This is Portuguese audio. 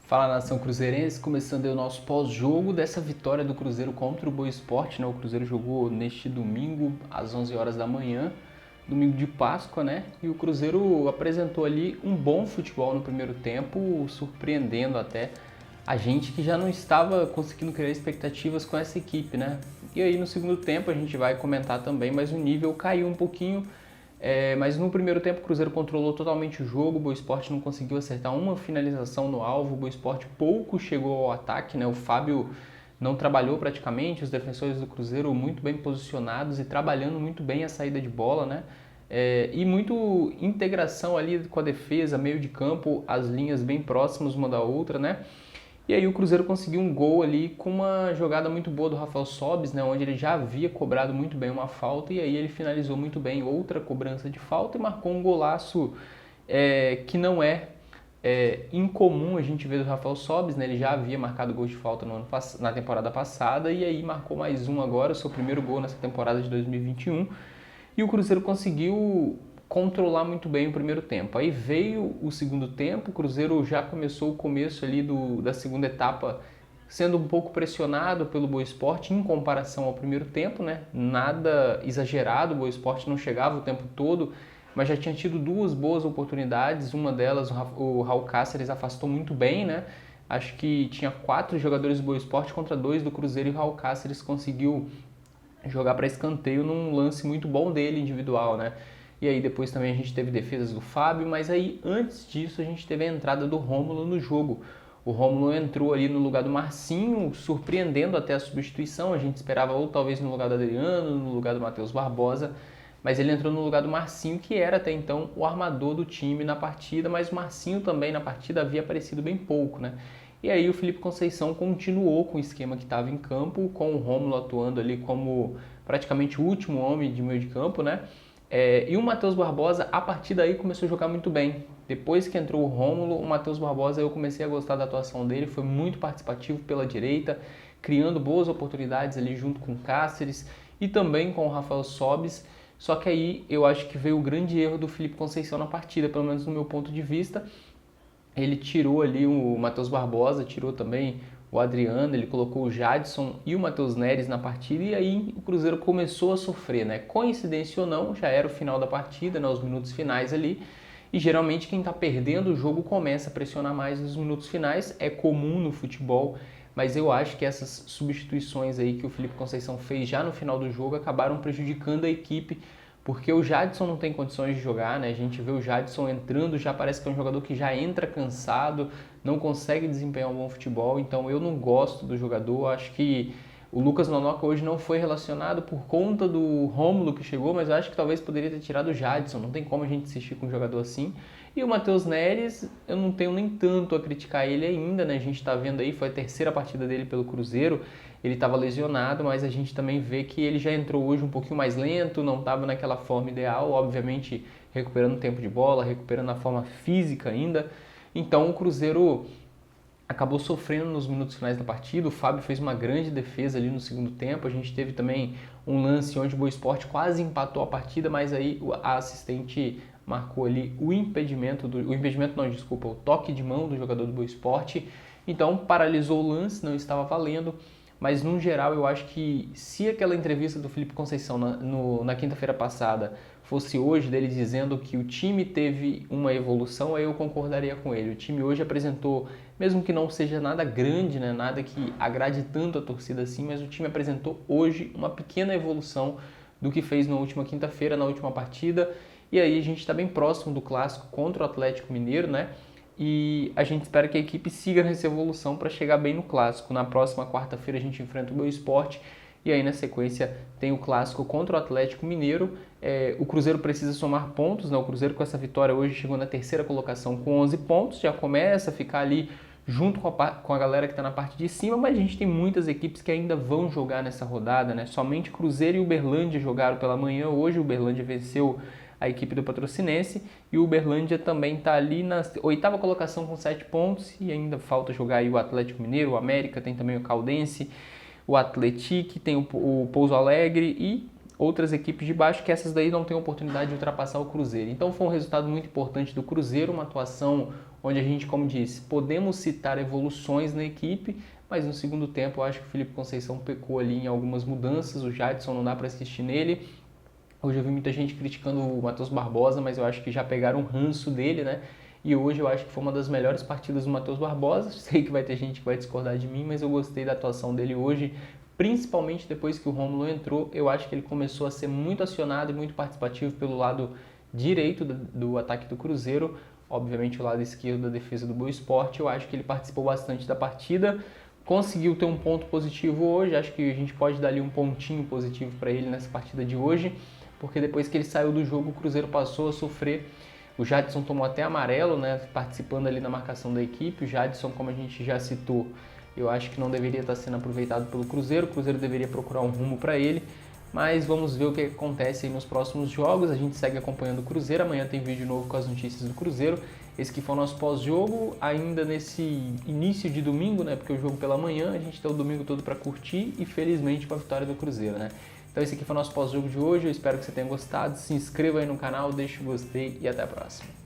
Fala, nação cruzeirense, começando aí o nosso pós-jogo dessa vitória do Cruzeiro contra o Boa Esporte, né? O Cruzeiro jogou neste domingo às 11 horas da manhã, domingo de Páscoa, né? E o Cruzeiro apresentou ali um bom futebol no primeiro tempo, surpreendendo até a gente que já não estava conseguindo criar expectativas com essa equipe, né? E aí no segundo tempo a gente vai comentar também, mas o nível caiu um pouquinho. Mas no primeiro tempo o Cruzeiro controlou totalmente o jogo, o Boa Esporte não conseguiu acertar uma finalização no alvo, o Boa Esporte pouco chegou ao ataque, né? O Fábio não trabalhou praticamente, os defensores do Cruzeiro muito bem posicionados e trabalhando muito bem a saída de bola, né? E muito integração ali com a defesa, meio de campo, as linhas bem próximas uma da outra, né? E aí o Cruzeiro conseguiu um gol ali com uma jogada muito boa do Rafael Sobis, né, onde ele já havia cobrado muito bem uma falta e aí ele finalizou muito bem outra cobrança de falta e marcou um golaço que não é incomum a gente ver do Rafael Sobis, né? Ele já havia marcado gol de falta na temporada passada e aí marcou mais um agora, o seu primeiro gol nessa temporada de 2021. E o Cruzeiro conseguiu controlar muito bem o primeiro tempo. Aí veio o segundo tempo, o Cruzeiro já começou o começo ali da segunda etapa sendo um pouco pressionado pelo Boa Esporte em comparação ao primeiro tempo, né? Nada exagerado, o Boa Esporte não chegava o tempo todo, mas já tinha tido duas boas oportunidades, uma delas o Raul Cáceres afastou muito bem, né? Acho que tinha 4 jogadores do Boa Esporte contra 2 do Cruzeiro e o Raul Cáceres conseguiu jogar para escanteio num lance muito bom dele individual, né? E aí depois também a gente teve defesas do Fábio, mas aí antes disso a gente teve a entrada do Rômulo no jogo. O Rômulo entrou ali no lugar do Marcinho, surpreendendo até a substituição. A gente esperava ou talvez no lugar do Adriano, no lugar do Matheus Barbosa, mas ele entrou no lugar do Marcinho, que era até então o armador do time na partida, mas o Marcinho também na partida havia aparecido bem pouco, né? E aí o Felipe Conceição continuou com o esquema que estava em campo, com o Rômulo atuando ali como praticamente o último homem de meio de campo, né? E o Matheus Barbosa, a partir daí, começou a jogar muito bem. Depois que entrou o Rômulo, o Matheus Barbosa, eu comecei a gostar da atuação dele, foi muito participativo pela direita, criando boas oportunidades ali junto com o Cáceres e também com o Rafael Sobis. Só que aí eu acho que veio o grande erro do Felipe Conceição na partida, pelo menos no meu ponto de vista. Ele tirou ali o Matheus Barbosa, tirou também o Adriano, ele colocou o Jadson e o Matheus Neres na partida e aí o Cruzeiro começou a sofrer, né? Coincidência ou não, já era o final da partida, né? Os minutos finais ali, e geralmente quem está perdendo o jogo começa a pressionar mais nos minutos finais, é comum no futebol, mas eu acho que essas substituições aí que o Felipe Conceição fez já no final do jogo acabaram prejudicando a equipe, porque o Jadson não tem condições de jogar, né? A gente vê o Jadson entrando, já parece que é um jogador que já entra cansado, não consegue desempenhar um bom futebol, então eu não gosto do jogador, acho que o Lucas Nonoca hoje não foi relacionado por conta do Rômulo que chegou, mas eu acho que talvez poderia ter tirado o Jadson, não tem como a gente insistir com um jogador assim. E o Matheus Neres, eu não tenho nem tanto a criticar ele ainda, né? A gente está vendo aí, foi a terceira partida dele pelo Cruzeiro, ele estava lesionado, mas a gente também vê que ele já entrou hoje um pouquinho mais lento, não estava naquela forma ideal, obviamente recuperando o tempo de bola, recuperando a forma física ainda. Então o Cruzeiro acabou sofrendo nos minutos finais da partida. O Fábio fez uma grande defesa ali no segundo tempo. A gente teve também um lance onde o Boa Esporte quase empatou a partida, mas aí a assistente marcou ali o impedimento, o toque de mão do jogador do Boa Esporte. Então paralisou o lance, não estava valendo. Mas no geral eu acho que se aquela entrevista do Felipe Conceição na quinta-feira passada fosse hoje, dele dizendo que o time teve uma evolução, aí eu concordaria com ele. O time hoje apresentou, mesmo que não seja nada grande, né, nada que agrade tanto a torcida assim, mas o time apresentou hoje uma pequena evolução do que fez na última quinta-feira, na última partida. E aí a gente está bem próximo do clássico contra o Atlético Mineiro, né? E a gente espera que a equipe siga nessa evolução para chegar bem no clássico. Na próxima quarta-feira a gente enfrenta o Boa Esporte e aí na sequência tem o clássico contra o Atlético Mineiro. O Cruzeiro precisa somar pontos, né? O Cruzeiro com essa vitória hoje chegou na terceira colocação com 11 pontos, já começa a ficar ali junto com a galera que está na parte de cima, mas a gente tem muitas equipes que ainda vão jogar nessa rodada, né? Somente Cruzeiro e Uberlândia jogaram pela manhã hoje, o Uberlândia venceu a equipe do Patrocinense, e o Uberlândia também está ali na oitava colocação com 7 pontos, e ainda falta jogar aí o Atlético Mineiro, o América, tem também o Caldense, o Atlético, tem o Pouso Alegre e outras equipes de baixo, que essas daí não têm oportunidade de ultrapassar o Cruzeiro. Então foi um resultado muito importante do Cruzeiro, uma atuação onde a gente, como disse, podemos citar evoluções na equipe, mas no segundo tempo eu acho que o Felipe Conceição pecou ali em algumas mudanças, o Jadson não dá para assistir nele. Hoje eu vi muita gente criticando o Matheus Barbosa, mas eu acho que já pegaram um ranço dele, né? E hoje eu acho que foi uma das melhores partidas do Matheus Barbosa. Sei que vai ter gente que vai discordar de mim, mas eu gostei da atuação dele hoje, principalmente depois que o Rômulo entrou. Eu acho que ele começou a ser muito acionado e muito participativo pelo lado direito do ataque do Cruzeiro. Obviamente o lado esquerdo da defesa do Boa Esporte. Eu acho que ele participou bastante da partida. Conseguiu ter um ponto positivo hoje. Acho que a gente pode dar ali um pontinho positivo para ele nessa partida de hoje, porque depois que ele saiu do jogo, o Cruzeiro passou a sofrer. O Jadson tomou até amarelo, né, participando ali na marcação da equipe. O Jadson, como a gente já citou, eu acho que não deveria estar sendo aproveitado pelo Cruzeiro. O Cruzeiro deveria procurar um rumo para ele. Mas vamos ver o que acontece aí nos próximos jogos. A gente segue acompanhando o Cruzeiro. Amanhã tem vídeo novo com as notícias do Cruzeiro. Esse que foi o nosso pós-jogo, ainda nesse início de domingo, né? Porque o jogo pela manhã, a gente tem o domingo todo para curtir e felizmente com a vitória do Cruzeiro, né? Então esse aqui foi o nosso pós-jogo de hoje. Eu espero que você tenha gostado. Se inscreva aí no canal, deixe o gostei e até a próxima.